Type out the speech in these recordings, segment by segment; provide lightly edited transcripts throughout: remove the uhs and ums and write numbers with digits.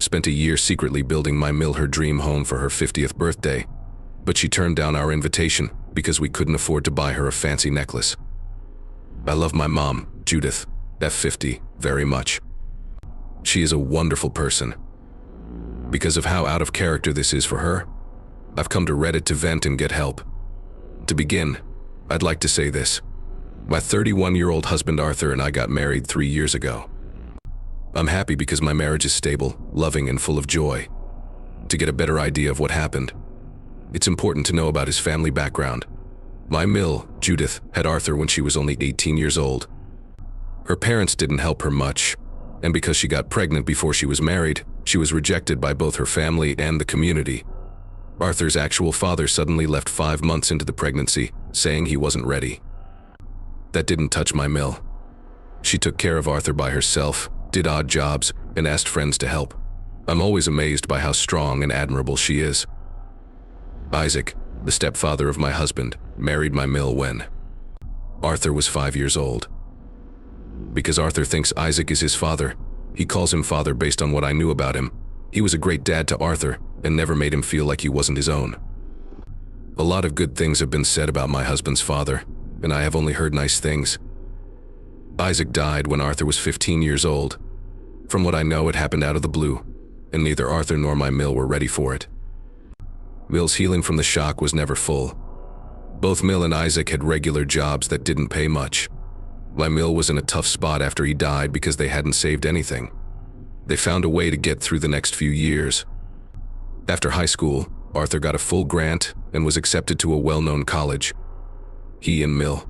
spent a year secretly building my mill her dream home for her 50th birthday, but she turned down our invitation because we couldn't afford to buy her a fancy necklace. I love my mom, Judith, F50, very much. She is a wonderful person. Because of how out of character this is for her, I've come to Reddit to vent and get help. To begin, I'd like to say this. My 31-year-old husband Arthur and I got married 3 years ago. I'm happy because my marriage is stable, loving, and full of joy. To get a better idea of what happened, it's important to know about his family background. My mill, Judith, had Arthur when she was only 18 years old. Her parents didn't help her much, and because she got pregnant before she was married, she was rejected by both her family and the community. Arthur's actual father suddenly left 5 months into the pregnancy, saying he wasn't ready. That didn't touch my mill. She took care of Arthur by herself, did odd jobs, and asked friends to help. I'm always amazed by how strong and admirable she is. Isaac, the stepfather of my husband, married my mill when Arthur was 5 years old. Because Arthur thinks Isaac is his father, he calls him father based on what I knew about him. He was a great dad to Arthur and never made him feel like he wasn't his own. A lot of good things have been said about my husband's father, and I have only heard nice things. Isaac died when Arthur was 15 years old. From what I know, it happened out of the blue, and neither Arthur nor my mill were ready for it. Mill's healing from the shock was never full. Both Mill and Isaac had regular jobs that didn't pay much. My mill was in a tough spot after he died because they hadn't saved anything. They found a way to get through the next few years. After high school, Arthur got a full grant and was accepted to a well-known college. He and Mill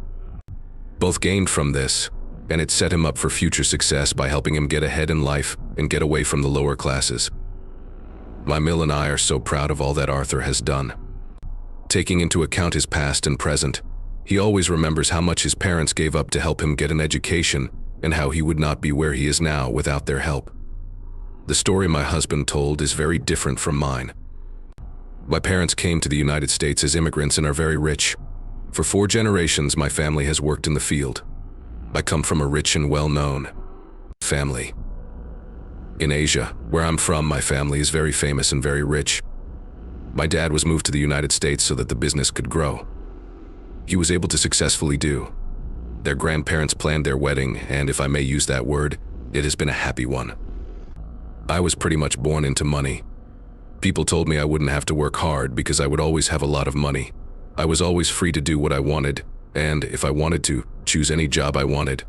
both gained from this, and it set him up for future success by helping him get ahead in life and get away from the lower classes. My mill and I are so proud of all that Arthur has done. Taking into account his past and present, he always remembers how much his parents gave up to help him get an education and how he would not be where he is now without their help. The story my husband told is very different from mine. My parents came to the United States as immigrants and are very rich. For 4 generations, my family has worked in the field. I come from a rich and well-known family. In Asia, where I'm from, my family is very famous and very rich. My dad was moved to the United States so that the business could grow. He was able to successfully do. Their grandparents planned their wedding, and if I may use that word, it has been a happy one. I was pretty much born into money. People told me I wouldn't have to work hard because I would always have a lot of money. I was always free to do what I wanted, and if I wanted to, choose any job I wanted.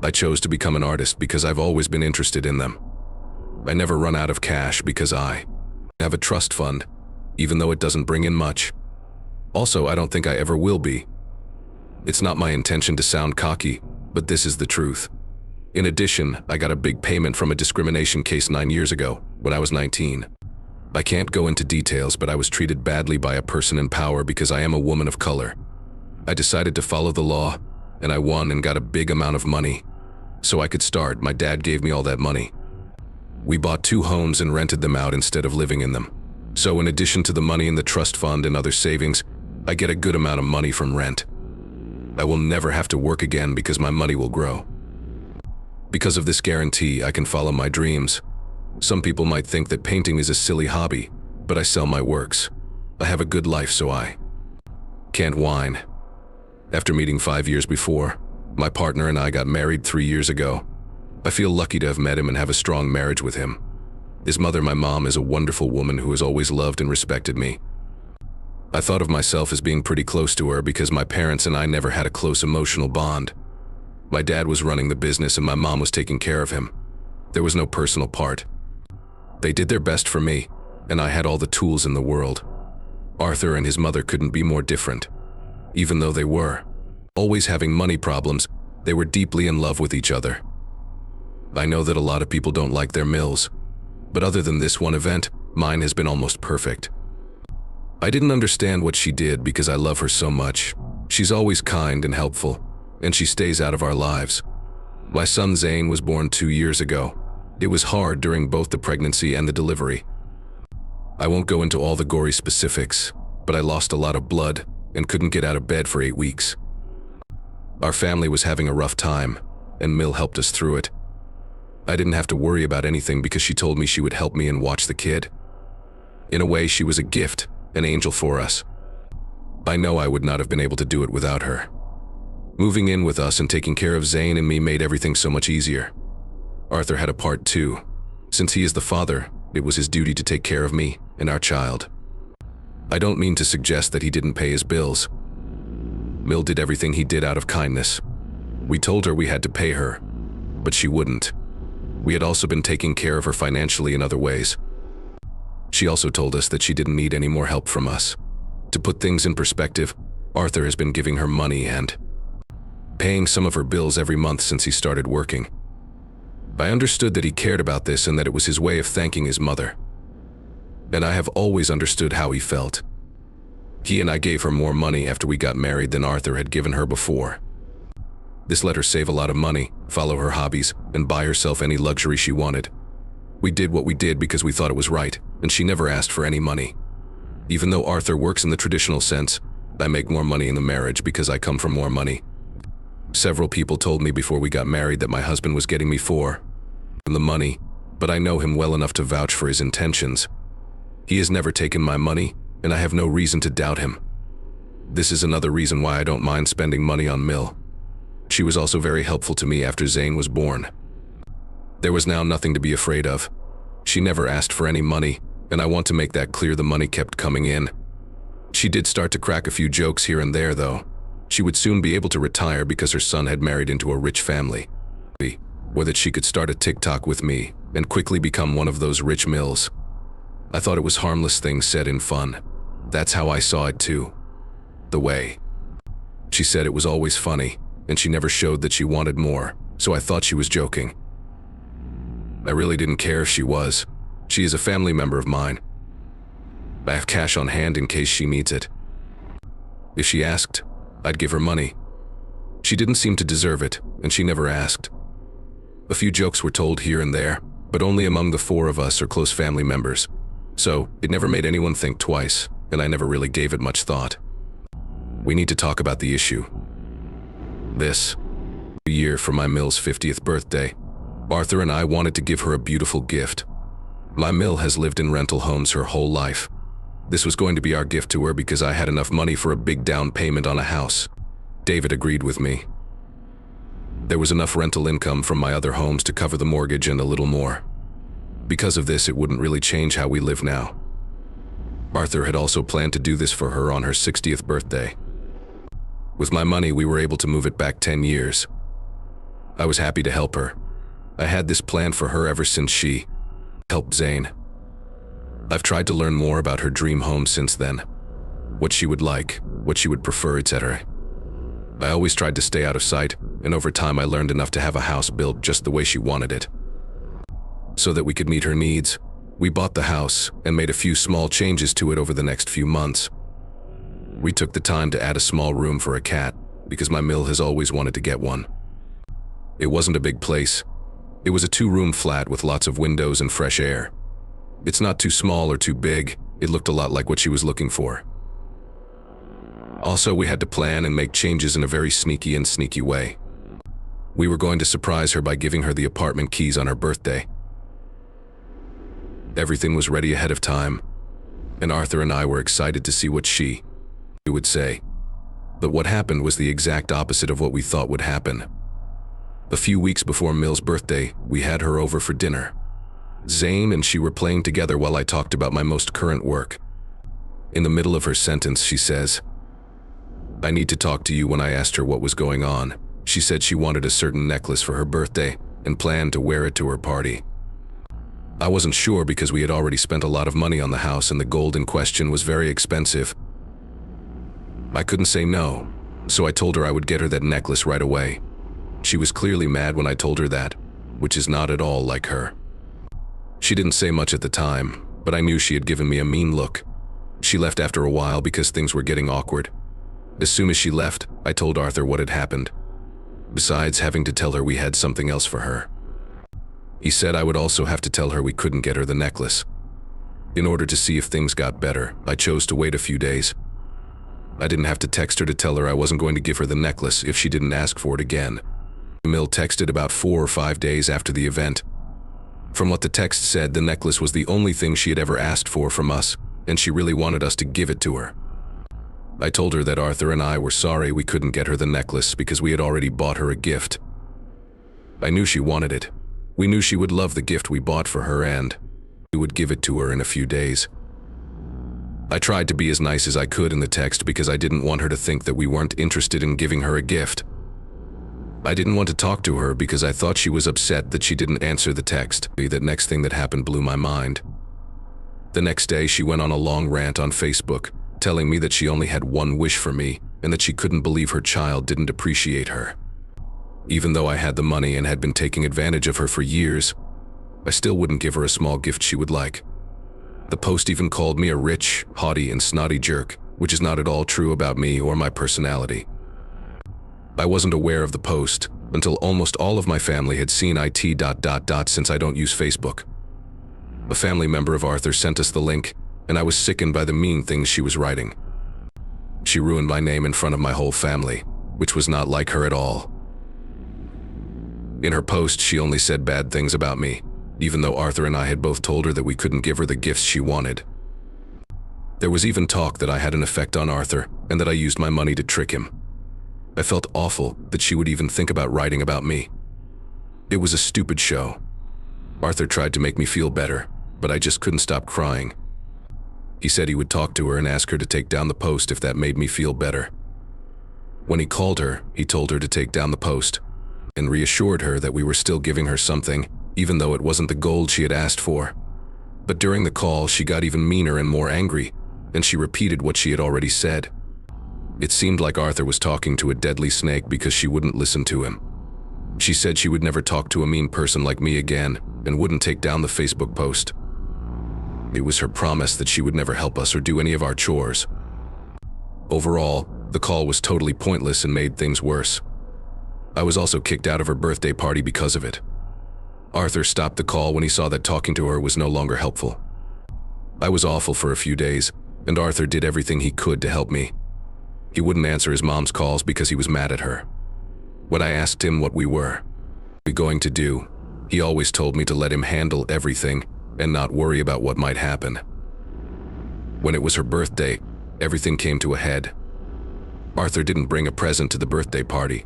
I chose to become an artist because I've always been interested in them. I never run out of cash because I have a trust fund, even though it doesn't bring in much. Also, I don't think I ever will be. It's not my intention to sound cocky, but this is the truth. In addition, I got a big payment from a discrimination case 9 years ago, when I was 19. I can't go into details, but I was treated badly by a person in power because I am a woman of color. I decided to follow the law, and I won and got a big amount of money. So I could start. My dad gave me all that money. We bought 2 homes and rented them out instead of living in them. So in addition to the money in the trust fund and other savings, I get a good amount of money from rent. I will never have to work again because my money will grow. Because of this guarantee, I can follow my dreams. Some people might think that painting is a silly hobby, but I sell my works. I have a good life, so I can't whine. After meeting 5 years before, my partner and I got married 3 years ago. I feel lucky to have met him and have a strong marriage with him. His mother, my mom, is a wonderful woman who has always loved and respected me. I thought of myself as being pretty close to her because my parents and I never had a close emotional bond. My dad was running the business and my mom was taking care of him. There was no personal part. They did their best for me, and I had all the tools in the world. Arthur and his mother couldn't be more different. Even though they were always having money problems, they were deeply in love with each other. I know that a lot of people don't like their mills, but other than this one event, mine has been almost perfect. I didn't understand what she did because I love her so much. She's always kind and helpful, and she stays out of our lives. My son Zane was born 2 years ago. It was hard during both the pregnancy and the delivery. I won't go into all the gory specifics, but I lost a lot of blood and couldn't get out of bed for 8 weeks. Our family was having a rough time, and Mill helped us through it. I didn't have to worry about anything because she told me she would help me and watch the kid. In a way, she was a gift, an angel for us. I know I would not have been able to do it without her. Moving in with us and taking care of Zane and me made everything so much easier. Arthur had a part too. Since he is the father, it was his duty to take care of me and our child. I don't mean to suggest that he didn't pay his bills. Mill did everything he did out of kindness. We told her we had to pay her, but she wouldn't. We had also been taking care of her financially in other ways. She also told us that she didn't need any more help from us. To put things in perspective, Arthur has been giving her money and paying some of her bills every month since he started working. I understood that he cared about this and that it was his way of thanking his mother. And I have always understood how he felt. He and I gave her more money after we got married than Arthur had given her before. This let her save a lot of money, follow her hobbies, and buy herself any luxury she wanted. We did what we did because we thought it was right, and she never asked for any money. Even though Arthur works in the traditional sense, I make more money in the marriage because I come from more money. Several people told me before we got married that my husband was getting me for the money, but I know him well enough to vouch for his intentions. He has never taken my money, and I have no reason to doubt him. This is another reason why I don't mind spending money on Mill. She was also very helpful to me after Zane was born. There was now nothing to be afraid of. She never asked for any money, and I want to make that clear. The money kept coming in. She did start to crack a few jokes here and there, though. She would soon be able to retire because her son had married into a rich family. Or that she could start a TikTok with me and quickly become one of those rich Mills. I thought it was harmless things said in fun. That's how I saw it too. The way she said it was always funny, and she never showed that she wanted more, so I thought she was joking. I really didn't care if she was. She is a family member of mine. I have cash on hand in case she needs it. If she asked, I'd give her money. She didn't seem to deserve it, and she never asked. A few jokes were told here and there, but only among the four of us or close family members. So it never made anyone think twice, and I never really gave it much thought. We need to talk about the issue. This year for my Mill's 50th birthday, Arthur and I wanted to give her a beautiful gift. My Mill has lived in rental homes her whole life. This was going to be our gift to her because I had enough money for a big down payment on a house. David agreed with me. There was enough rental income from my other homes to cover the mortgage and a little more. Because of this, it wouldn't really change how we live now. Arthur had also planned to do this for her on her 60th birthday. With my money, we were able to move it back 10 years. I was happy to help her. I had this plan for her ever since she helped Zane. I've tried to learn more about her dream home since then. What she would like, what she would prefer, etc. I always tried to stay out of sight, and over time I learned enough to have a house built just the way she wanted it. So that we could meet her needs, we bought the house and made a few small changes to it over the next few months. We took the time to add a small room for a cat, because my Mill has always wanted to get one. It wasn't a big place. It was a 2-room flat with lots of windows and fresh air. It's not too small or too big. It looked a lot like what she was looking for. Also, we had to plan and make changes in a very sneaky way. We were going to surprise her by giving her the apartment keys on her birthday. Everything was ready ahead of time, and Arthur and I were excited to see what she would say. But what happened was the exact opposite of what we thought would happen. A few weeks before Mill's birthday, we had her over for dinner. Zane and she were playing together while I talked about my most current work. In the middle of her sentence, she says, "I need to talk to you." When I asked her what was going on, she said she wanted a certain necklace for her birthday and planned to wear it to her party. I wasn't sure because we had already spent a lot of money on the house and the gold in question was very expensive. I couldn't say no, so I told her I would get her that necklace right away. She was clearly mad when I told her that, which is not at all like her. She didn't say much at the time, but I knew she had given me a mean look. She left after a while because things were getting awkward. As soon as she left, I told Arthur what had happened, besides having to tell her we had something else for her. He said I would also have to tell her we couldn't get her the necklace. In order to see if things got better, I chose to wait a few days. I didn't have to text her to tell her I wasn't going to give her the necklace if she didn't ask for it again. Mill texted about 4 or 5 days after the event, From what the text said, the necklace was the only thing she had ever asked for from us, and she really wanted us to give it to her. I told her that Arthur and I were sorry we couldn't get her the necklace because we had already bought her a gift. I knew she wanted it. We knew she would love the gift we bought for her, and we would give it to her in a few days. I tried to be as nice as I could in the text because I didn't want her to think that we weren't interested in giving her a gift. I didn't want to talk to her because I thought she was upset that she didn't answer the text. That next thing that happened blew my mind. The next day, she went on a long rant on Facebook, telling me that she only had one wish for me and that she couldn't believe her child didn't appreciate her. Even though I had the money and had been taking advantage of her for years, I still wouldn't give her a small gift she would like. The post even called me a rich, haughty, and snotty jerk, which is not at all true about me or my personality. I wasn't aware of the post until almost all of my family had seen it. Since I don't use Facebook. A family member of Arthur sent us the link, and I was sickened by the mean things she was writing. She ruined my name in front of my whole family, which was not like her at all. In her post, she only said bad things about me, even though Arthur and I had both told her that we couldn't give her the gifts she wanted. There was even talk that I had an effect on Arthur and that I used my money to trick him. I felt awful that she would even think about writing about me. It was a stupid show. Arthur tried to make me feel better, but I just couldn't stop crying. He said he would talk to her and ask her to take down the post if that made me feel better. When he called her, he told her to take down the post and reassured her that we were still giving her something, even though it wasn't the gold she had asked for. But during the call, she got even meaner and more angry, and she repeated what she had already said. It seemed like Arthur was talking to a deadly snake because she wouldn't listen to him. She said she would never talk to a mean person like me again and wouldn't take down the Facebook post. It was her promise that she would never help us or do any of our chores. Overall, the call was totally pointless and made things worse. I was also kicked out of her birthday party because of it. Arthur stopped the call when he saw that talking to her was no longer helpful. I was awful for a few days, and Arthur did everything he could to help me. He wouldn't answer his mom's calls because he was mad at her. When I asked him what we were going to do, he always told me to let him handle everything and not worry about what might happen. When it was her birthday, everything came to a head. Arthur didn't bring a present to the birthday party.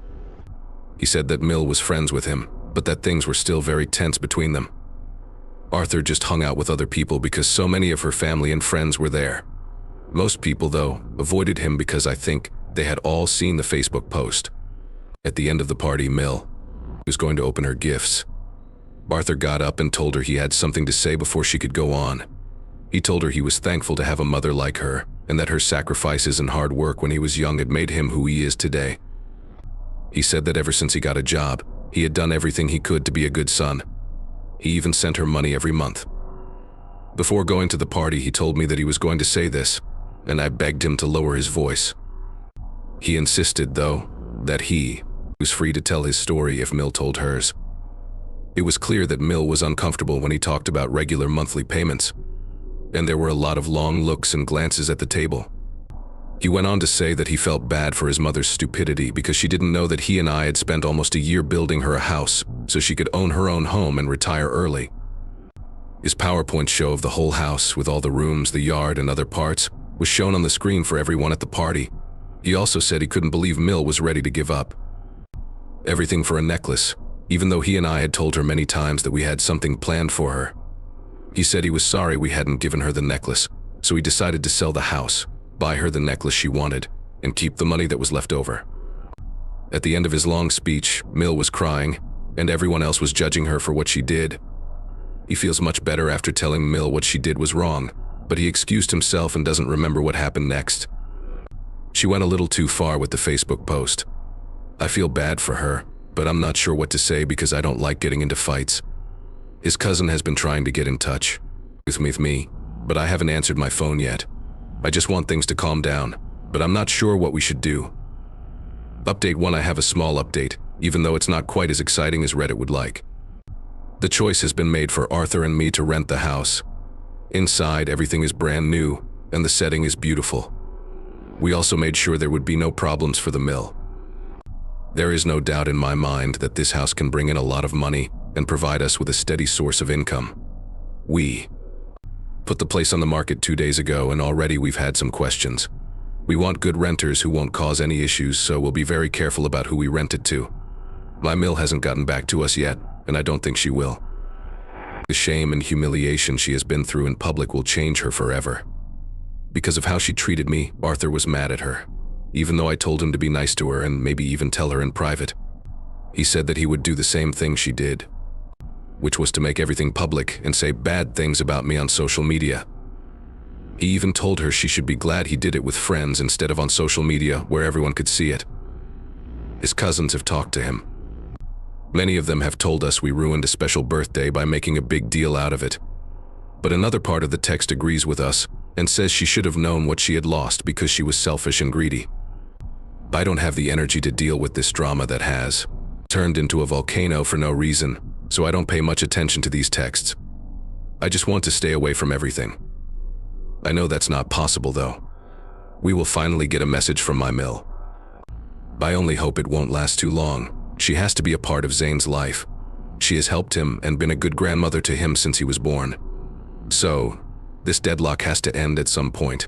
He said that Mill was friends with him, but that things were still very tense between them. Arthur just hung out with other people because so many of her family and friends were there. Most people, though, avoided him because I think they had all seen the Facebook post. At the end of the party, Mill was going to open her gifts. Arthur got up and told her he had something to say before she could go on. He told her he was thankful to have a mother like her and that her sacrifices and hard work when he was young had made him who he is today. He said that ever since he got a job, he had done everything he could to be a good son. He even sent her money every month. Before going to the party, he told me that he was going to say this, and I begged him to lower his voice. He insisted, though, that he was free to tell his story if Mill told hers. It was clear that Mill was uncomfortable when he talked about regular monthly payments, and there were a lot of long looks and glances at the table. He went on to say that he felt bad for his mother's stupidity because she didn't know that he and I had spent almost a year building her a house so she could own her own home and retire early. His PowerPoint show of the whole house with all the rooms, the yard, and other parts was shown on the screen for everyone at the party. He also said he couldn't believe Mill was ready to give up everything for a necklace, even though he and I had told her many times that we had something planned for her. He said he was sorry we hadn't given her the necklace, so he decided to sell the house, buy her the necklace she wanted, and keep the money that was left over. At the end of his long speech, Mill was crying, and everyone else was judging her for what she did. He feels much better after telling Mill what she did was wrong, but he excused himself and doesn't remember what happened next. She went a little too far with the Facebook post. I feel bad for her, but I'm not sure what to say because I don't like getting into fights. His cousin has been trying to get in touch with me, but I haven't answered my phone yet. I just want things to calm down, but I'm not sure what we should do. Update 1: I have a small update, even though it's not quite as exciting as Reddit would like. The choice has been made for Arthur and me to rent the house. Inside, everything is brand new, and the setting is beautiful. We also made sure there would be no problems for the Mill. There is no doubt in my mind that this house can bring in a lot of money, and provide us with a steady source of income. We put the place on the market 2 days ago, and already we've had some questions. We want good renters who won't cause any issues, so we'll be very careful about who we rent it to. My mill hasn't gotten back to us yet, and I don't think she will. The shame and humiliation she has been through in public will change her forever. Because of how she treated me, Arthur was mad at her. Even though I told him to be nice to her and maybe even tell her in private, he said that he would do the same thing she did, which was to make everything public and say bad things about me on social media. He even told her she should be glad he did it with friends instead of on social media where everyone could see it. His cousins have talked to him. Many of them have told us we ruined a special birthday by making a big deal out of it. But another part of the text agrees with us and says she should have known what she had lost because she was selfish and greedy. I don't have the energy to deal with this drama that has turned into a volcano for no reason, so I don't pay much attention to these texts. I just want to stay away from everything. I know that's not possible though. We will finally get a message from my mill. I only hope it won't last too long. She has to be a part of Zane's life. She has helped him and been a good grandmother to him since he was born. So, this deadlock has to end at some point.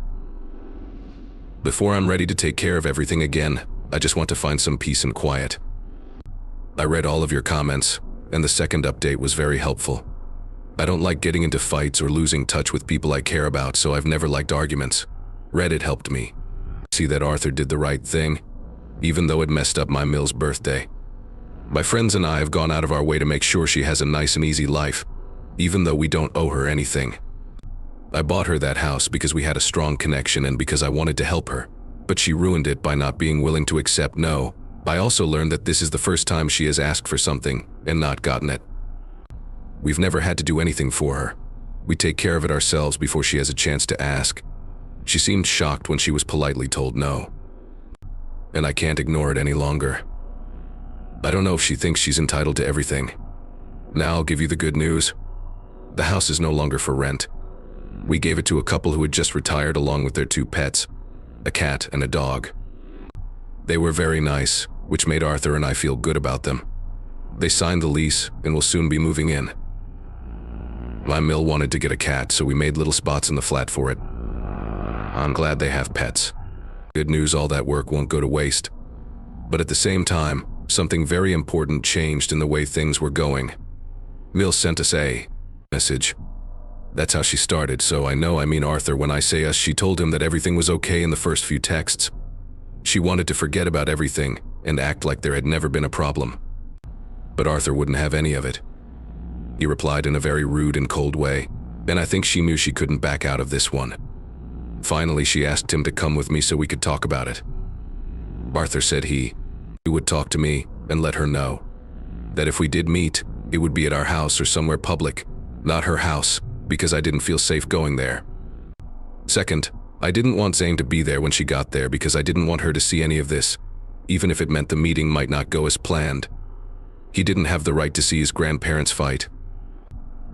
Before I'm ready to take care of everything again, I just want to find some peace and quiet. I read all of your comments, and the second update was very helpful. I don't like getting into fights or losing touch with people I care about, so I've never liked arguments. Reddit helped me see that Arthur did the right thing, even though it messed up my mill's birthday. My friends and I have gone out of our way to make sure she has a nice and easy life, even though we don't owe her anything. I bought her that house because we had a strong connection and because I wanted to help her, but she ruined it by not being willing to accept no. I also learned that this is the first time she has asked for something and not gotten it. We've never had to do anything for her. We take care of it ourselves before she has a chance to ask. She seemed shocked when she was politely told no. And I can't ignore it any longer. I don't know if she thinks she's entitled to everything. Now I'll give you the good news. The house is no longer for rent. We gave it to a couple who had just retired along with their 2 pets, a cat and a dog. They were very nice, which made Arthur and I feel good about them. They signed the lease and will soon be moving in. My mill wanted to get a cat, so we made little spots in the flat for it. I'm glad they have pets. Good news, all that work won't go to waste. But at the same time, something very important changed in the way things were going. Mill sent us a message. That's how she started, so I know I mean Arthur when I say us. She told him that everything was okay in the first few texts. She wanted to forget about everything and act like there had never been a problem. But Arthur wouldn't have any of it. He replied in a very rude and cold way, and I think she knew she couldn't back out of this one. Finally, she asked him to come with me so we could talk about it. Arthur said he would talk to me and let her know that if we did meet, it would be at our house or somewhere public, not her house, because I didn't feel safe going there. Second, I didn't want Zane to be there when she got there because I didn't want her to see any of this, even if it meant the meeting might not go as planned. He didn't have the right to see his grandparents fight.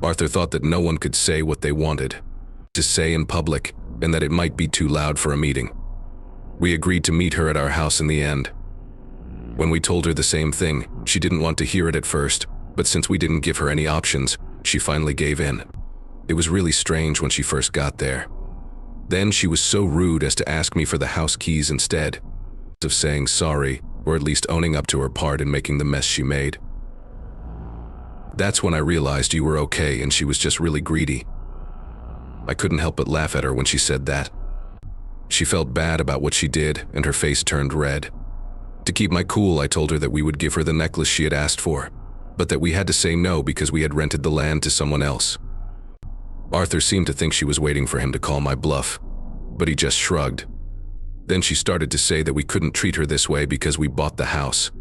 Arthur thought that no one could say what they wanted to say in public and that it might be too loud for a meeting. We agreed to meet her at our house in the end. When we told her the same thing, she didn't want to hear it at first, but since we didn't give her any options, she finally gave in. It was really strange when she first got there. Then she was so rude as to ask me for the house keys instead of saying sorry, or at least owning up to her part in making the mess she made. That's when I realized you were okay and she was just really greedy. I couldn't help but laugh at her when she said that. She felt bad about what she did and her face turned red. To keep my cool, I told her that we would give her the necklace she had asked for, but that we had to say no because we had rented the land to someone else. Arthur seemed to think she was waiting for him to call my bluff, but he just shrugged. Then she started to say that we couldn't treat her this way because we bought the house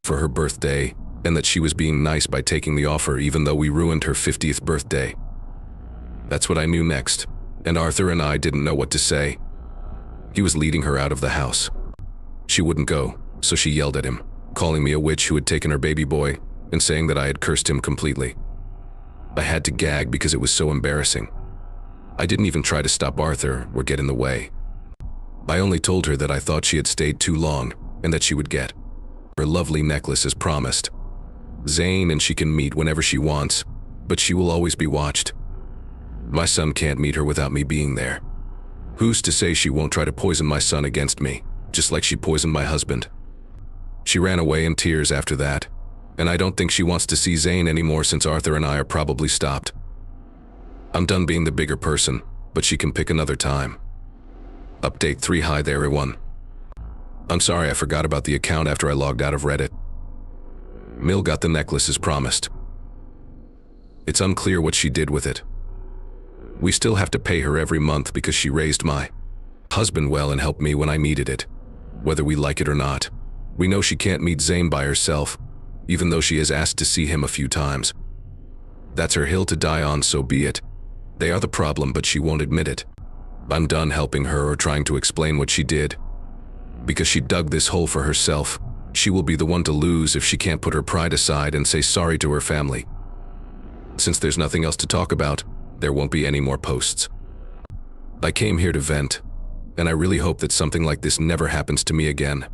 for her birthday and that she was being nice by taking the offer even though we ruined her 50th birthday. That's what I knew next, and Arthur and I didn't know what to say. He was leading her out of the house. She wouldn't go, so she yelled at him, calling me a witch who had taken her baby boy and saying that I had cursed him completely. I had to gag because it was so embarrassing. I didn't even try to stop Arthur or get in the way. I only told her that I thought she had stayed too long and that she would get her lovely necklace as promised. Zayn and she can meet whenever she wants, but she will always be watched. My son can't meet her without me being there. Who's to say she won't try to poison my son against me, just like she poisoned my husband? She ran away in tears after that, and I don't think she wants to see Zayn anymore since Arthur and I are probably stopped. I'm done being the bigger person, but she can pick another time. Update 3. Hi there everyone. I'm sorry I forgot about the account after I logged out of Reddit. Mill got the necklace as promised. It's unclear what she did with it. We still have to pay her every month because she raised my husband well and helped me when I needed it, whether we like it or not. We know she can't meet Zayn by herself, even though she has asked to see him a few times. That's her hill to die on, so be it. They are the problem, but she won't admit it. I'm done helping her or trying to explain what she did. Because she dug this hole for herself, she will be the one to lose if she can't put her pride aside and say sorry to her family. Since there's nothing else to talk about, there won't be any more posts. I came here to vent, and I really hope that something like this never happens to me again.